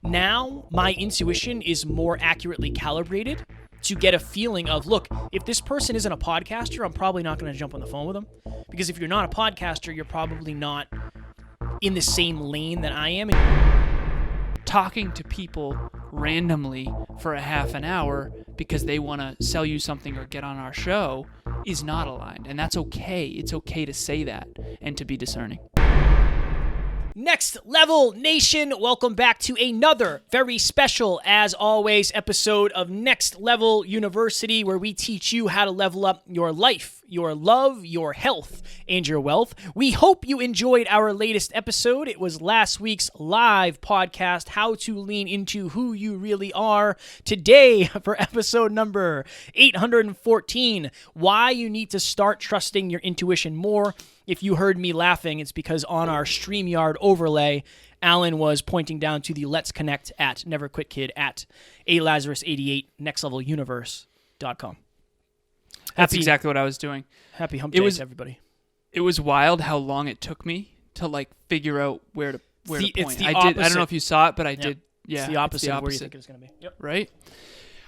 Now my intuition is more accurately calibrated to get a feeling of, look, if this person isn't a podcaster, I'm probably not going to jump on the phone with them. Because if you're not a podcaster, you're probably not in the same lane that I am. Talking to people randomly for a half an hour because they want to sell you something or get on our show is not aligned. And that's okay. It's okay to say that and to be discerning. Next Level Nation, welcome back to another very special, as always, episode of Next Level University, where we teach you how to level up your life, your love, your health, and your wealth. We hope you enjoyed our latest episode. It was last week's live podcast, How to Lean Into Who You Really Are. Today, for episode number 814, why you need to start trusting your intuition more. If you heard me laughing, it's because on our StreamYard overlay, Alan was pointing down to the Let's Connect at Never Quit Kid at Lazaros88 nextleveluniverse.com. That's exactly what I was doing. Happy hump day to everybody. It was wild how long it took me to figure out where to point. I don't know if you saw it, but I did. Yeah, it's the opposite of where you think it's going to be. Yep. Right?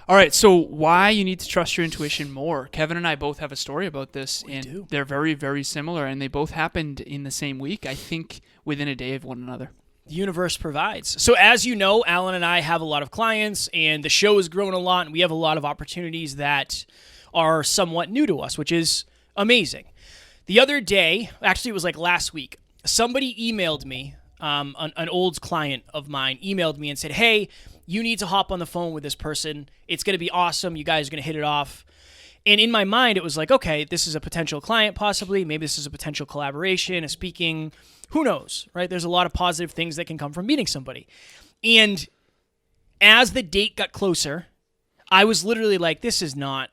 All right, so why you need to trust your intuition more. Kevin and I both have a story about this, and they're very, very similar, and they both happened in the same week, I think within a day of one another. The universe provides. So as you know, Alan and I have a lot of clients, and the show has grown a lot, and we have a lot of opportunities that are somewhat new to us, which is amazing. The other day, actually it was like last week, somebody emailed me, an old client of mine emailed me and said, hey, you need to hop on the phone with this person. It's going to be awesome. You guys are going to hit it off. And in my mind, it was like, okay, this is a potential client possibly. Maybe this is a potential collaboration, a speaking. Who knows, right? There's a lot of positive things that can come from meeting somebody. And as the date got closer, I was literally like, this is not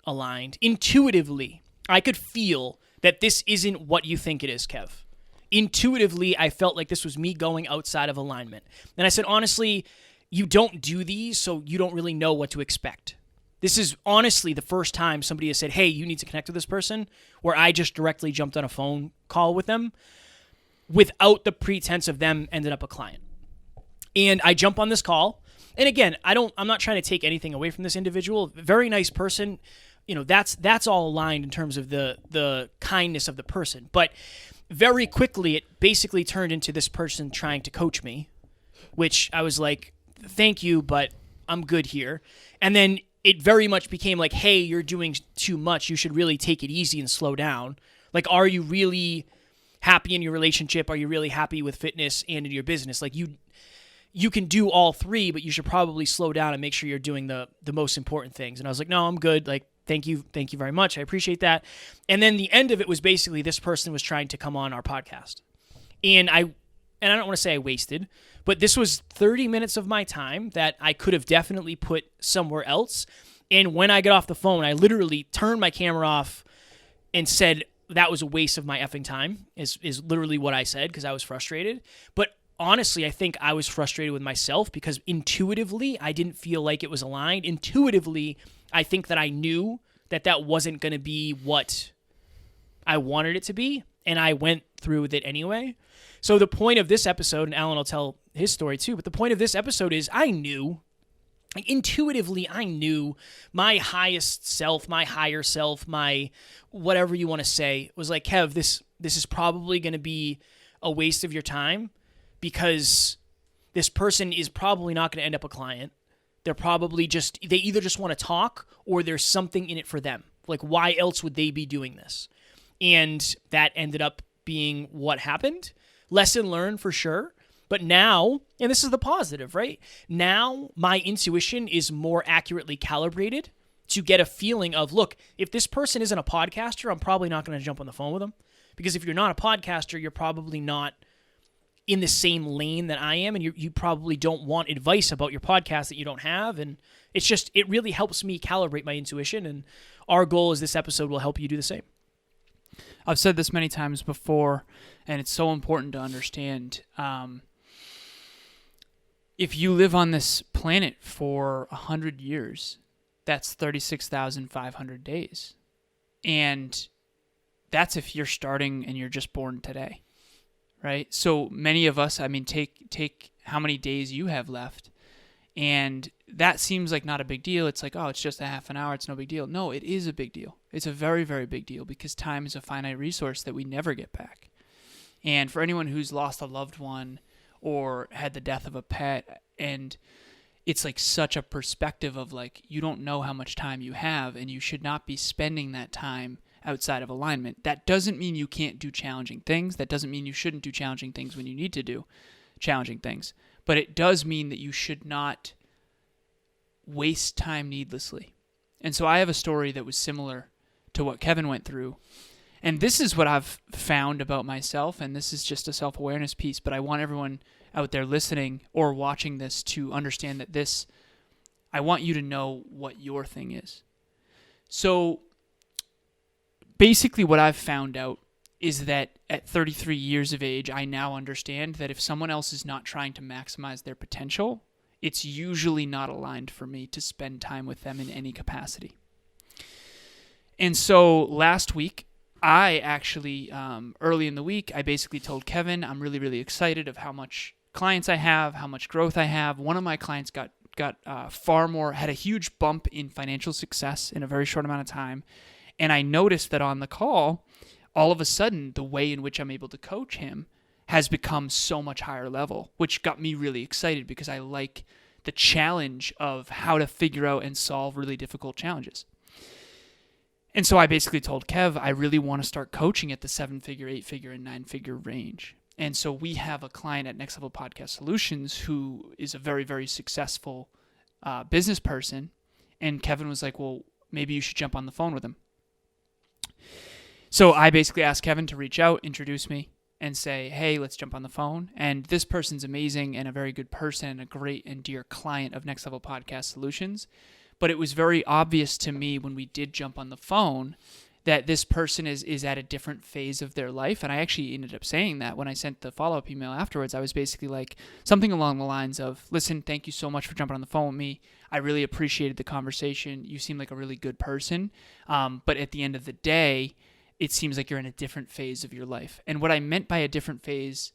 aligned. Intuitively, I could feel that this isn't what you think it is, Kev. Intuitively, I felt like this was me going outside of alignment. And I said, honestly, you don't do these, so you don't really know what to expect. This is honestly the first time somebody has said, hey, you need to connect with this person, where I just directly jumped on a phone call with them without the pretense of them ended up a client. And I jump on this call. And again, I'm not trying to take anything away from this individual. Very nice person. You know, that's all aligned in terms of the kindness of the person. But very quickly, it basically turned into this person trying to coach me, which I was like, thank you, but I'm good here. And then it very much became like, hey, you're doing too much. You should really take it easy and slow down. Like, are you really happy in your relationship? Are you really happy with fitness and in your business? Like, you can do all three, but you should probably slow down and make sure you're doing the most important things. And I was like, no, I'm good. Like, thank you very much. I appreciate that. And then the end of it was basically this person was trying to come on our podcast. And I don't want to say I wasted, but this was 30 minutes of my time that I could have definitely put somewhere else. And when I got off the phone, I literally turned my camera off and said, that was a waste of my effing time, is literally what I said, because I was frustrated. But honestly, I think I was frustrated with myself because intuitively, I didn't feel like it was aligned. Intuitively, I think that I knew that wasn't going to be what I wanted it to be, and I went through with it anyway. So the point of this episode, and Alan will tell his story too, but the point of this episode is intuitively I knew my highest self, my higher self, my whatever you want to say, was like, Kev, this is probably going to be a waste of your time because this person is probably not going to end up a client. They're probably they either just want to talk or there's something in it for them. Like, why else would they be doing this? And that ended up being what happened. Lesson learned for sure. But now, and this is the positive, right? Now my intuition is more accurately calibrated to get a feeling of, look, if this person isn't a podcaster, I'm probably not going to jump on the phone with them. Because if you're not a podcaster, you're probably not in the same lane that I am, and you probably don't want advice about your podcast that you don't have. And it really helps me calibrate my intuition. And our goal is this episode will help you do the same. I've said this many times before, and it's so important to understand. If you live on this planet for 100 years, that's 36,500 days. And that's if you're starting and you're just born today, right? So many of us, I mean, take how many days you have left, and that seems like not a big deal. It's like, oh, it's just a half an hour. It's no big deal. No, it is a big deal. It's a very, very big deal because time is a finite resource that we never get back. And for anyone who's lost a loved one or had the death of a pet, and it's like such a perspective of like, you don't know how much time you have, and you should not be spending that time outside of alignment. That doesn't mean you can't do challenging things. That doesn't mean you shouldn't do challenging things when you need to do challenging things. But it does mean that you should not waste time needlessly. And so I have a story that was similar to what Kevin went through. And this is what I've found about myself, and this is just a self-awareness piece, but I want everyone out there listening or watching this to understand that I want you to know what your thing is. So basically what I've found out is that at 33 years of age, I now understand that if someone else is not trying to maximize their potential, it's usually not aligned for me to spend time with them in any capacity. And so last week, I actually, early in the week, I basically told Kevin, I'm really, really excited of how much clients I have, how much growth I have. One of my clients got had a huge bump in financial success in a very short amount of time. And I noticed that on the call, all of a sudden, the way in which I'm able to coach him has become so much higher level, which got me really excited because I like the challenge of how to figure out and solve really difficult challenges. And so I basically told Kev, I really want to start coaching at the 7-figure, 8-figure, and 9-figure range. And so we have a client at Next Level Podcast Solutions who is a very, very successful business person. And Kevin was like, well, maybe you should jump on the phone with him. So I basically asked Kevin to reach out, introduce me, and say, hey, let's jump on the phone. And this person's amazing and a very good person and a great and dear client of Next Level Podcast Solutions. But it was very obvious to me when we did jump on the phone that this person is at a different phase of their life. And I actually ended up saying that when I sent the follow-up email afterwards. I was basically like something along the lines of, listen, thank you so much for jumping on the phone with me. I really appreciated the conversation. You seem like a really good person. But at the end of the day, it seems like you're in a different phase of your life. And what I meant by a different phase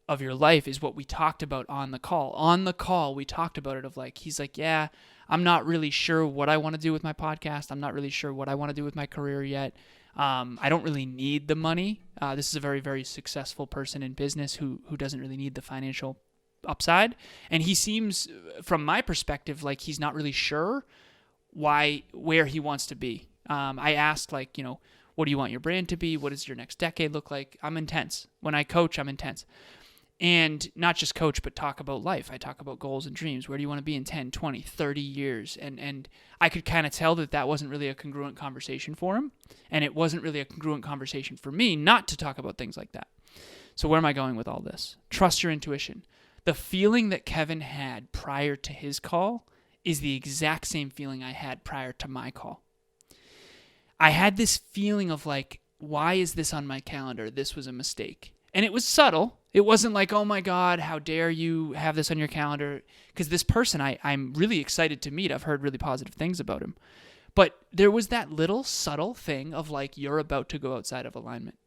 of your life is what we talked about on the call. On the call, we talked about it of like, he's like, yeah, I'm not really sure what I want to do with my podcast. I'm not really sure what I want to do with my career yet. I don't really need the money. This is a very, very successful person in business who doesn't really need the financial upside. And he seems, from my perspective, like he's not really sure where he wants to be. I asked, like, what do you want your brand to be? What does your next decade look like? I'm intense. When I coach, I'm intense. And not just coach, but talk about life. I talk about goals and dreams. Where do you want to be in 10, 20, 30 years? And I could kind of tell that wasn't really a congruent conversation for him. And it wasn't really a congruent conversation for me not to talk about things like that. So where am I going with all this? Trust your intuition. The feeling that Kevin had prior to his call is the exact same feeling I had prior to my call. I had this feeling of like, why is this on my calendar? This was a mistake. And it was subtle. It wasn't like, oh my God, how dare you have this on your calendar? Because this person I'm really excited to meet. I've heard really positive things about him. But there was that little subtle thing of like, you're about to go outside of alignment.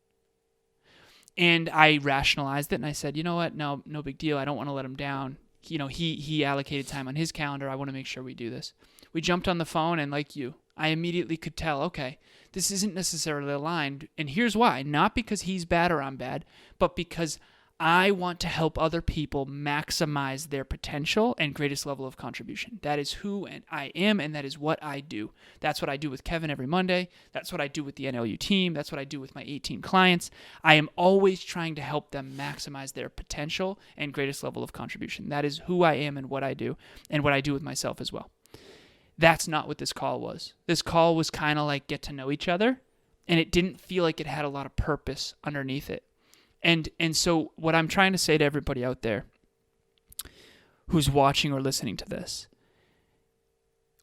And I rationalized it and I said, you know what? No big deal. I don't want to let him down. He allocated time on his calendar. I want to make sure we do this. We jumped on the phone and like you, I immediately could tell, okay, this isn't necessarily aligned. And here's why. Not because he's bad or I'm bad, but because I want to help other people maximize their potential and greatest level of contribution. That is who I am, and that is what I do. That's what I do with Kevin every Monday. That's what I do with the NLU team. That's what I do with my 18 clients. I am always trying to help them maximize their potential and greatest level of contribution. That is who I am and what I do with myself as well. That's not what this call was. This call was kind of like get to know each other, and it didn't feel like it had a lot of purpose underneath it. And so what I'm trying to say to everybody out there who's watching or listening to this,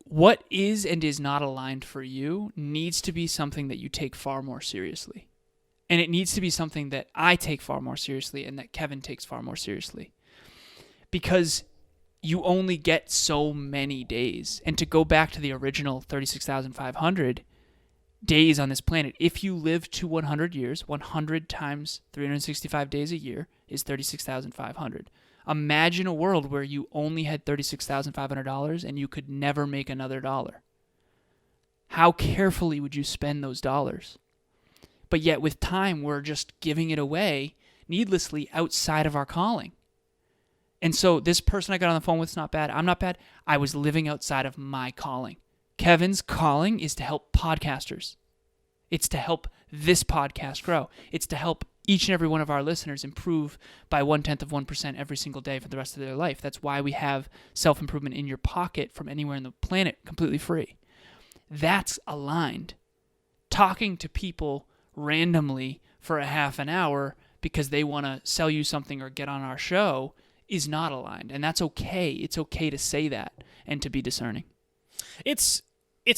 what is and is not aligned for you needs to be something that you take far more seriously. And it needs to be something that I take far more seriously and that Kevin takes far more seriously. Because you only get so many days. And to go back to the original 36,500, days on this planet. If you live to 100 years, 100 times 365 days a year is 36,500. Imagine a world where you only had $36,500 and you could never make another dollar. How carefully would you spend those dollars? But yet with time, we're just giving it away needlessly outside of our calling. And so this person I got on the phone with is not bad. I'm not bad. I was living outside of my calling. Kevin's calling is to help podcasters. It's to help this podcast grow. It's to help each and every one of our listeners improve by 0.1% every single day for the rest of their life. That's why we have self-improvement in your pocket from anywhere in the planet completely free. That's aligned. Talking to people randomly for a half an hour because they want to sell you something or get on our show is not aligned. And that's okay. It's okay to say that and to be discerning. It's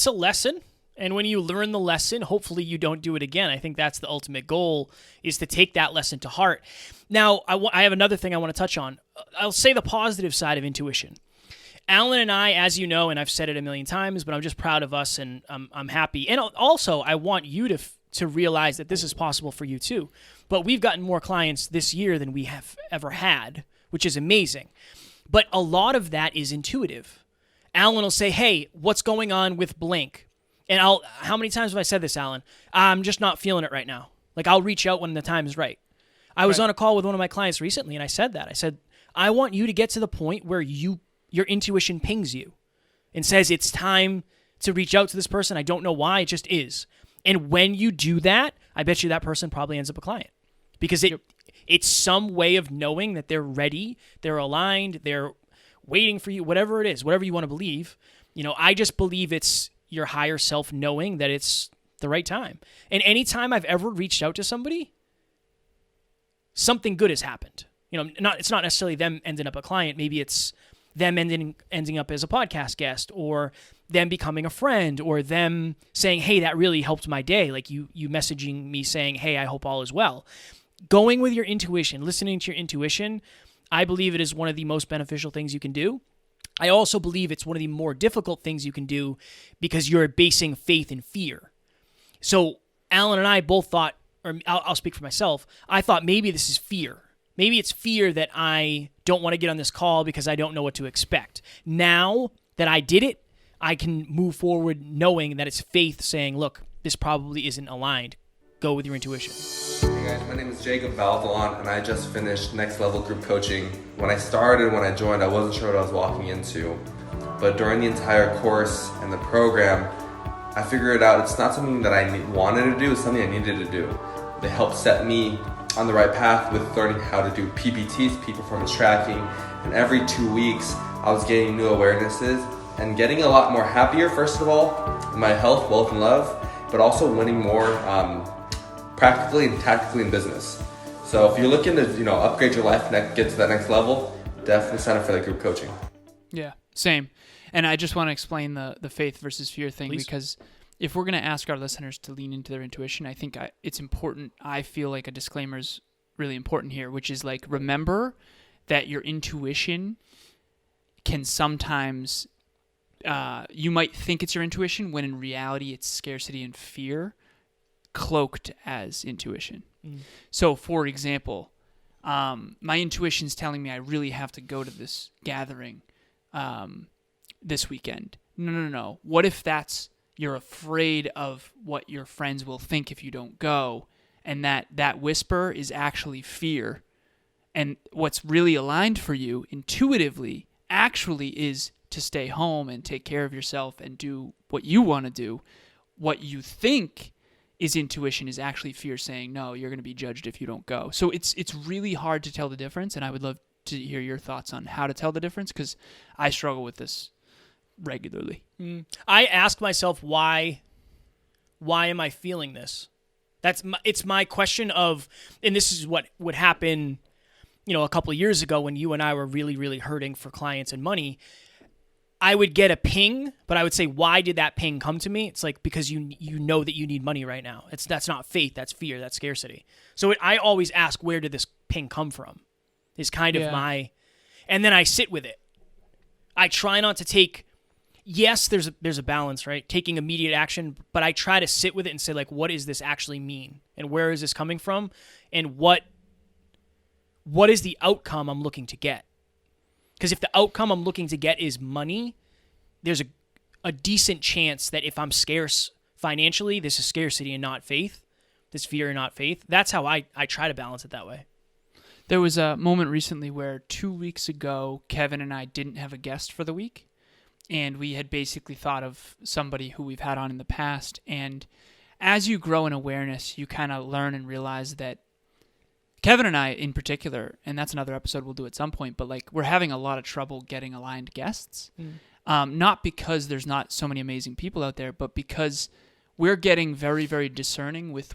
a lesson. And when you learn the lesson, hopefully you don't do it again. I think that's the ultimate goal, is to take that lesson to heart. Now, I have another thing I want to touch on. I'll say the positive side of intuition. Alan and I, as you know, and I've said it a million times, but I'm just proud of us and I'm happy. And also, I want you to realize that this is possible for you too. But we've gotten more clients this year than we have ever had, which is amazing. But a lot of that is intuitive. Alan will say, hey, what's going on with blank? And how many times have I said this, Alan? I'm just not feeling it right now. Like, I'll reach out when the time is right. I was on a call with one of my clients recently, and I said that. I said, I want you to get to the point where your intuition pings you and says it's time to reach out to this person. I don't know why, it just is. And when you do that, I bet you that person probably ends up a client. Because it's some way of knowing that they're ready, they're aligned, they're waiting for you, whatever it is, whatever you want to believe. I just believe it's your higher self knowing that it's the right time. And anytime I've ever reached out to somebody, something good has happened. It's not necessarily them ending up a client. Maybe it's them ending up as a podcast guest, or them becoming a friend, or them saying, hey, that really helped my day. Like you messaging me saying, hey, I hope all is well. Going with your intuition, listening to your intuition, I believe it is one of the most beneficial things you can do. I also believe it's one of the more difficult things you can do because you're basing faith in fear. So Alan and I both thought, or I'll speak for myself, I thought maybe this is fear. Maybe it's fear that I don't want to get on this call because I don't know what to expect. Now that I did it, I can move forward knowing that it's faith saying, look, this probably isn't aligned. Go with your intuition. Hey guys, my name is Valdellon, and I just finished Next Level group coaching. When I joined, I wasn't sure what I was walking into. But during the entire course and the program, I figured out it's not something that I wanted to do, it's something I needed to do. They helped set me on the right path with learning how to do PPTs, peak performance tracking, and every 2 weeks I was gaining new awarenesses and getting a lot more happier, first of all, in my health, wealth, and love, but also winning more practically and tactically in business. So if you're looking to upgrade your life and get to that next level, definitely sign up for that group coaching. Yeah, same. And I just want to explain the faith versus fear thing. Please. Because if we're going to ask our listeners to lean into their intuition, I think it's important. I feel like a disclaimer is really important here, which is like, remember that your intuition can sometimes, you might think it's your intuition when in reality it's scarcity and fear cloaked as intuition. So for example, my intuition's telling me I really have to go to this gathering this weekend. No. What if you're afraid of what your friends will think if you don't go, and that whisper is actually fear, and what's really aligned for you intuitively actually is to stay home and take care of yourself and do what you want to do. What you think is intuition is actually fear saying, no, you're going to be judged if you don't go. So it's really hard to tell the difference, and I would love to hear your thoughts on how to tell the difference, because I struggle with this regularly. I ask myself, why am I feeling this? It's my question of, and this is what would happen, a couple of years ago when you and I were really, really hurting for clients and money. I would get a ping, but I would say, why did that ping come to me? It's like, because you know that you need money right now. That's not faith, that's fear, that's scarcity. So I always ask, where did this ping come from? Is kind of and then I sit with it. I try not to take, yes, there's a balance, right? Taking immediate action, but I try to sit with it and say, like, what does this actually mean? And where is this coming from? And what is the outcome I'm looking to get? Because if the outcome I'm looking to get is money, there's a decent chance that if I'm scarce financially, this is scarcity and not faith. This fear and not faith. That's how I try to balance it that way. There was a moment recently where 2 weeks ago, Kevin and I didn't have a guest for the week. And we had basically thought of somebody who we've had on in the past. And as you grow in awareness, you kind of learn and realize that Kevin and I in particular, and that's another episode we'll do at some point, but like we're having a lot of trouble getting aligned guests. Not because there's not so many amazing people out there, but because we're getting very, very discerning with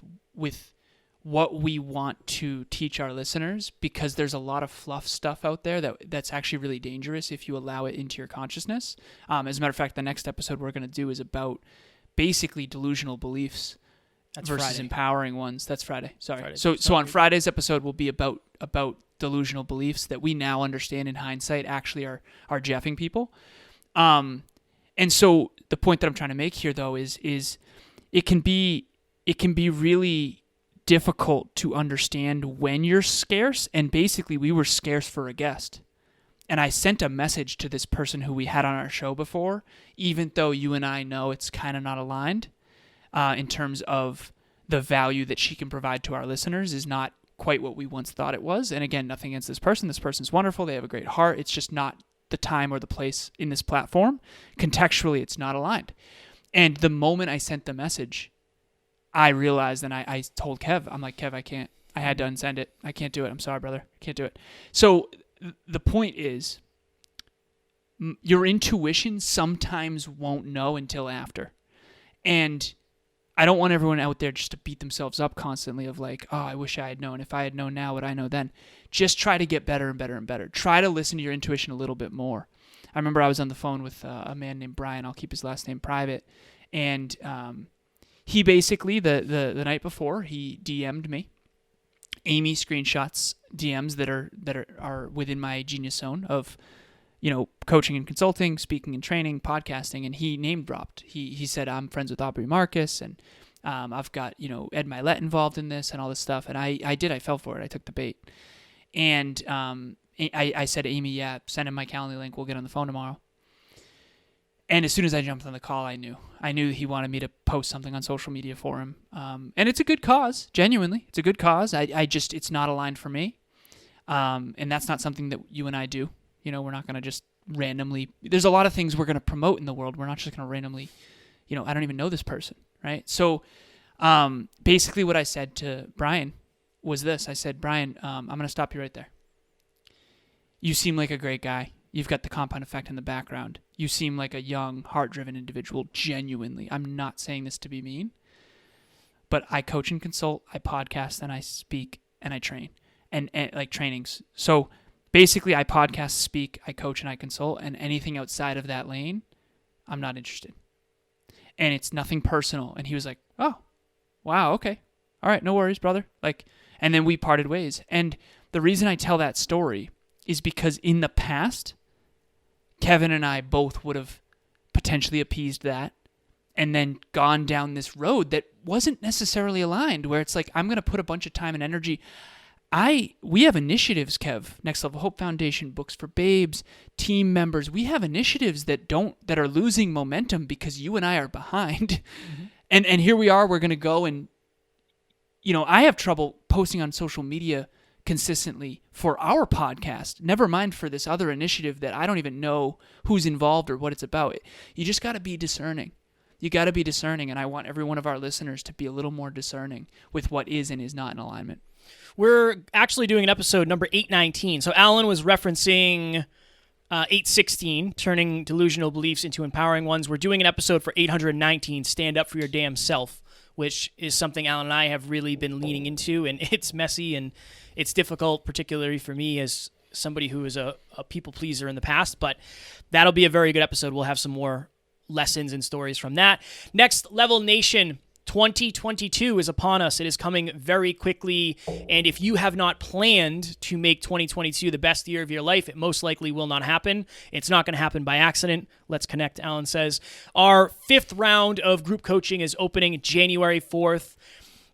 what we want to teach our listeners, because there's a lot of fluff stuff out there that's actually really dangerous if you allow it into your consciousness. As a matter of fact, the next episode we're going to do is about basically delusional beliefs versus Friday. Empowering ones. That's Friday. Sorry. Friday. So on Friday's episode will be about delusional beliefs that we now understand in hindsight actually are jeffing people. And so the point that I'm trying to make here though is it can be really difficult to understand when you're scarce, and basically we were scarce for a guest. And I sent a message to this person who we had on our show before, even though you and I know it's kind of not aligned in terms of the value that she can provide to our listeners is not quite what we once thought it was. And again, nothing against this person. This person's wonderful. They have a great heart. It's just not the time or the place in this platform. Contextually, it's not aligned. And the moment I sent the message, I realized, and I told Kev, I'm like, Kev, I can't. I had to unsend it. I can't do it. I'm sorry, brother. I can't do it. So the point is, your intuition sometimes won't know until after. And I don't want everyone out there just to beat themselves up constantly of like, oh, I wish I had known. If I had known now what I know then. Just try to get better and better and better. Try to listen to your intuition a little bit more. I remember I was on the phone with a man named Brian. I'll keep his last name private. And he basically, the night before, he DM'd me. Amy screenshots DMs that are within my genius zone of, coaching and consulting, speaking and training, podcasting, and he name dropped. He said, I'm friends with Aubrey Marcus, and I've got, Ed Milet involved in this and all this stuff. And I fell for it. I took the bait. And I said to Amy, yeah, send him my Calendly link. We'll get on the phone tomorrow. And as soon as I jumped on the call, I knew he wanted me to post something on social media for him. And it's a good cause, genuinely. It's a good cause. It's not aligned for me. And that's not something that you and I do. We're not going to just randomly, there's a lot of things we're going to promote in the world. We're not just going to randomly, I don't even know this person, right? So basically what I said to Brian was this. I said, Brian, I'm going to stop you right there. You seem like a great guy. You've got the compound effect in the background. You seem like a young, heart-driven individual, genuinely. I'm not saying this to be mean, but I coach and consult, I podcast, and I speak, and I train, and like trainings. So basically, I podcast, speak, I coach, and I consult, and anything outside of that lane, I'm not interested. And it's nothing personal. And he was like, oh, wow, okay. All right, no worries, brother. And then we parted ways. And the reason I tell that story is because in the past, Kevin and I both would have potentially appeased that and then gone down this road that wasn't necessarily aligned, where it's like, I'm going to put a bunch of time and energy. We have initiatives, Kev, Next Level Hope Foundation, Books for Babes, team members. We have initiatives that are losing momentum because you and I are behind. Mm-hmm. And here we are, we're going to go and, I have trouble posting on social media consistently for our podcast, never mind for this other initiative that I don't even know who's involved or what it's about. You just got to be discerning. You got to be discerning, and I want every one of our listeners to be a little more discerning with what is and is not in alignment. We're actually doing an episode number 819. So Alan was referencing 816, turning delusional beliefs into empowering ones. We're doing an episode for 819, Stand Up for Your Damn Self, which is something Alan and I have really been leaning into, and it's messy and it's difficult, particularly for me as somebody who is a people pleaser in the past, but that'll be a very good episode. We'll have some more lessons and stories from that. Next Level Nation, 2022 is upon us. It is coming very quickly. And if you have not planned to make 2022 the best year of your life, it most likely will not happen. It's not going to happen by accident. Let's connect, Alan says. Our 5th round of group coaching is opening January 4th.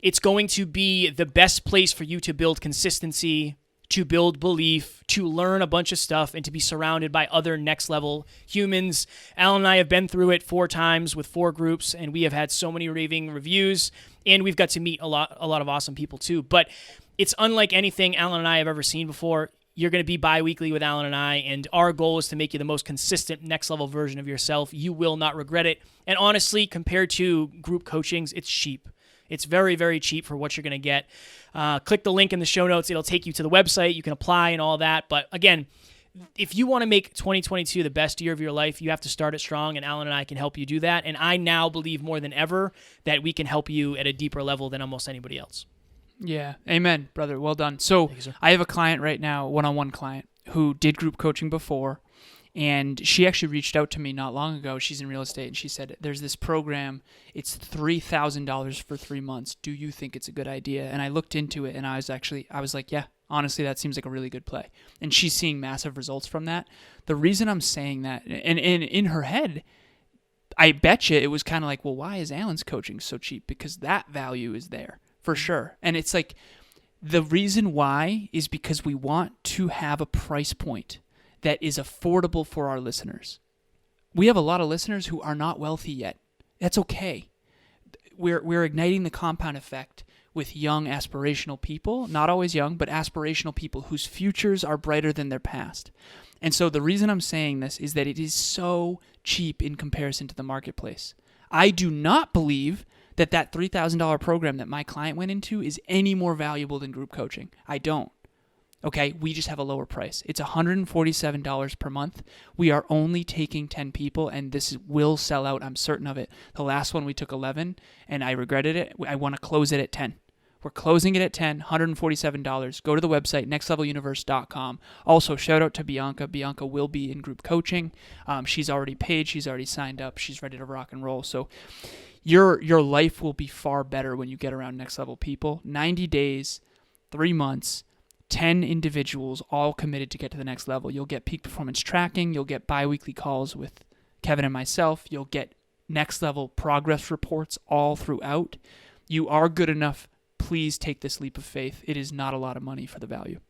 It's going to be the best place for you to build consistency, to build belief, to learn a bunch of stuff, and to be surrounded by other next level humans. Alan and I have been through it 4 times with 4 groups, and we have had so many raving reviews, and we've got to meet a lot of awesome people too. But it's unlike anything Alan and I have ever seen before. You're going to be bi-weekly with Alan and I, and our goal is to make you the most consistent next level version of yourself. You will not regret it. And honestly, compared to group coachings, it's cheap. It's very, very cheap for what you're going to get. Click the link in the show notes. It'll take you to the website. You can apply and all that. But again, if you want to make 2022 the best year of your life, you have to start it strong, and Alan and I can help you do that. And I now believe more than ever that we can help you at a deeper level than almost anybody else. Yeah. Amen, brother. Well done. So I have a client right now, one-on-one client, who did group coaching before. And she actually reached out to me not long ago. She's in real estate, and she said, there's this program. It's $3,000 for 3 months. Do you think it's a good idea? And I looked into it, and I was like, yeah, honestly, that seems like a really good play. And she's seeing massive results from that. The reason I'm saying that, and in her head, I bet you it was kind of like, well, why is Alan's coaching so cheap? Because that value is there for sure. And it's like, the reason why is because we want to have a price point that is affordable for our listeners. We have a lot of listeners who are not wealthy yet. That's okay. We're igniting the compound effect with young aspirational people, not always young, but aspirational people whose futures are brighter than their past. And so the reason I'm saying this is that it is so cheap in comparison to the marketplace. I do not believe that $3,000 program that my client went into is any more valuable than group coaching. I don't. Okay, we just have a lower price. It's $147 per month. We are only taking 10 people, and this will sell out. I'm certain of it. The last one we took 11, and I regretted it. I want to close it at 10. We're closing it at 10, $147. Go to the website, nextleveluniverse.com. Also, shout out to Bianca. Bianca will be in group coaching. She's already paid. She's already signed up. She's ready to rock and roll. So your life will be far better when you get around next level people. 90 days, 3 months, 10 individuals all committed to get to the next level. You'll get peak performance tracking. You'll get bi-weekly calls with Kevin and myself. You'll get next level progress reports all throughout. You are good enough. Please take this leap of faith. It is not a lot of money for the value.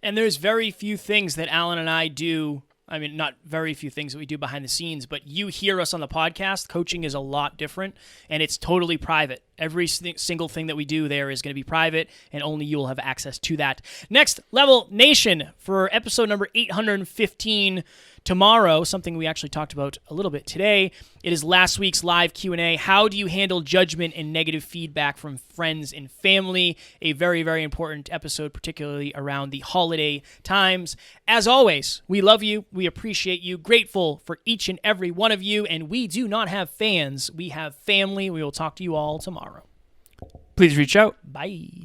And there's very few things that Alan and I do. I mean, not very few things that we do behind the scenes, but you hear us on the podcast. Coaching is a lot different, and it's totally private. Every single thing that we do there is going to be private, and only you will have access to that. Next Level Nation, for episode number 815 tomorrow, something we actually talked about a little bit today. It is last week's live Q&A. How do you handle judgment and negative feedback from friends and family? A very, very important episode, particularly around the holiday times. As always, we love you. We appreciate you. Grateful for each and every one of you. And we do not have fans. We have family. We will talk to you all tomorrow. Please reach out. Bye.